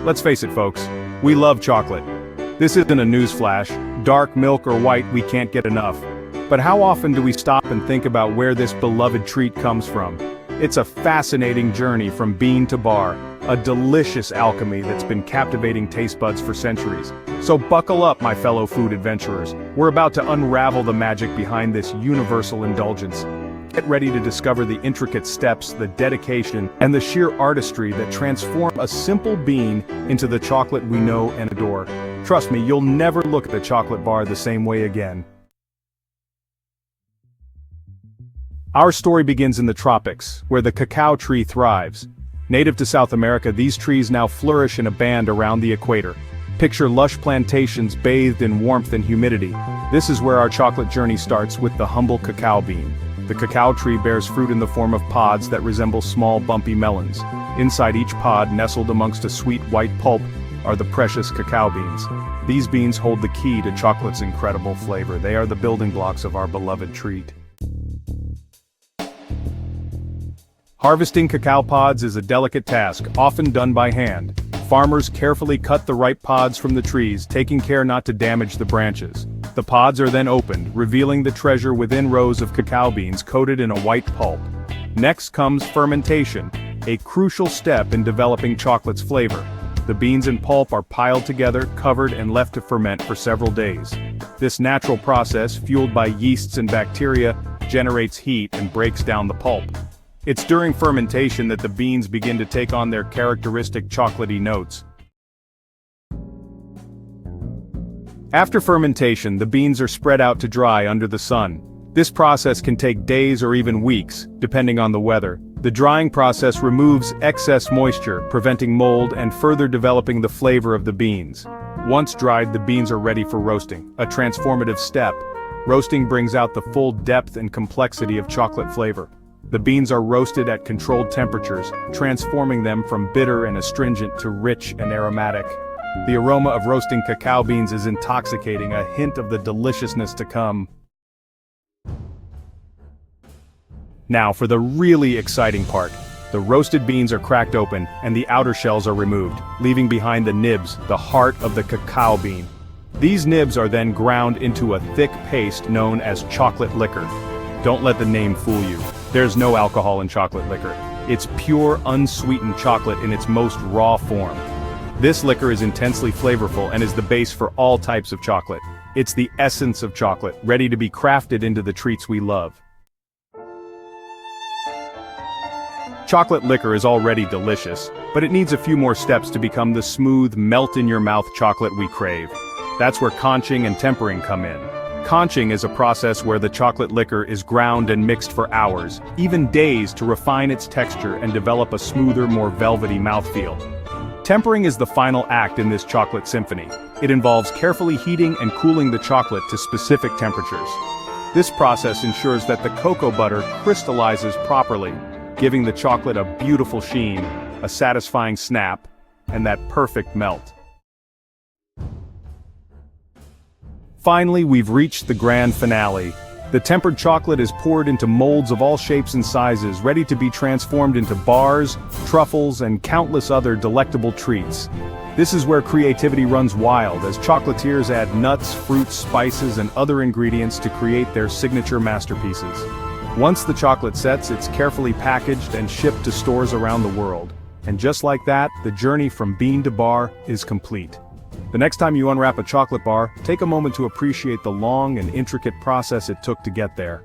Let's face it, folks, we love chocolate. This isn't a newsflash, dark milk or white, we can't get enough. But how often do we stop and think about where this beloved treat comes from? It's a fascinating journey from bean to bar, a delicious alchemy that's been captivating taste buds for centuries. So buckle up, my fellow food adventurers. We're about to unravel the magic behind this universal indulgence. Get ready to discover the intricate steps, the dedication, and the sheer artistry that transform a simple bean into the chocolate we know and adore. Trust me, you'll never look at the chocolate bar the same way again. Our story begins in the tropics, where the cacao tree thrives. Native to South America, these trees now flourish in a band around the equator. Picture lush plantations bathed in warmth and humidity. This is where our chocolate journey starts, with the humble cacao bean. The cacao tree bears fruit in the form of pods that resemble small bumpy melons. Inside each pod, nestled amongst a sweet white pulp, are the precious cacao beans. These beans hold the key to chocolate's incredible flavor. They are the building blocks of our beloved treat. Harvesting cacao pods is a delicate task, often done by hand. Farmers carefully cut the ripe pods from the trees, taking care not to damage the branches. The pods are then opened, revealing the treasure within rows of cacao beans coated in a white pulp. Next comes fermentation, a crucial step in developing chocolate's flavor. The beans and pulp are piled together, covered, and left to ferment for several days. This natural process, fueled by yeasts and bacteria, generates heat and breaks down the pulp. It's during fermentation that the beans begin to take on their characteristic chocolatey notes. After fermentation, the beans are spread out to dry under the sun. This process can take days or even weeks, depending on the weather. The drying process removes excess moisture, preventing mold and further developing the flavor of the beans. Once dried, the beans are ready for roasting, a transformative step. Roasting brings out the full depth and complexity of chocolate flavor. The beans are roasted at controlled temperatures, transforming them from bitter and astringent to rich and aromatic. The aroma of roasting cacao beans is intoxicating, a hint of the deliciousness to come. Now for the really exciting part. The roasted beans are cracked open, and the outer shells are removed, leaving behind the nibs, the heart of the cacao bean. These nibs are then ground into a thick paste known as chocolate liquor. Don't let the name fool you. There's no alcohol in chocolate liquor. It's pure, unsweetened chocolate in its most raw form. This liquor is intensely flavorful and is the base for all types of chocolate. It's the essence of chocolate, ready to be crafted into the treats we love. Chocolate liquor is already delicious, but it needs a few more steps to become the smooth, melt-in-your-mouth chocolate we crave. That's where conching and tempering come in. Conching is a process where the chocolate liquor is ground and mixed for hours, even days, to refine its texture and develop a smoother, more velvety mouthfeel. Tempering is the final act in this chocolate symphony. It involves carefully heating and cooling the chocolate to specific temperatures. This process ensures that the cocoa butter crystallizes properly, giving the chocolate a beautiful sheen, a satisfying snap, and that perfect melt. Finally, we've reached the grand finale. The tempered chocolate is poured into molds of all shapes and sizes, ready to be transformed into bars, truffles, and countless other delectable treats. This is where creativity runs wild, as chocolatiers add nuts, fruits, spices, and other ingredients to create their signature masterpieces. Once the chocolate sets, it's carefully packaged and shipped to stores around the world. And just like that, the journey from bean to bar is complete. The next time you unwrap a chocolate bar, take a moment to appreciate the long and intricate process it took to get there.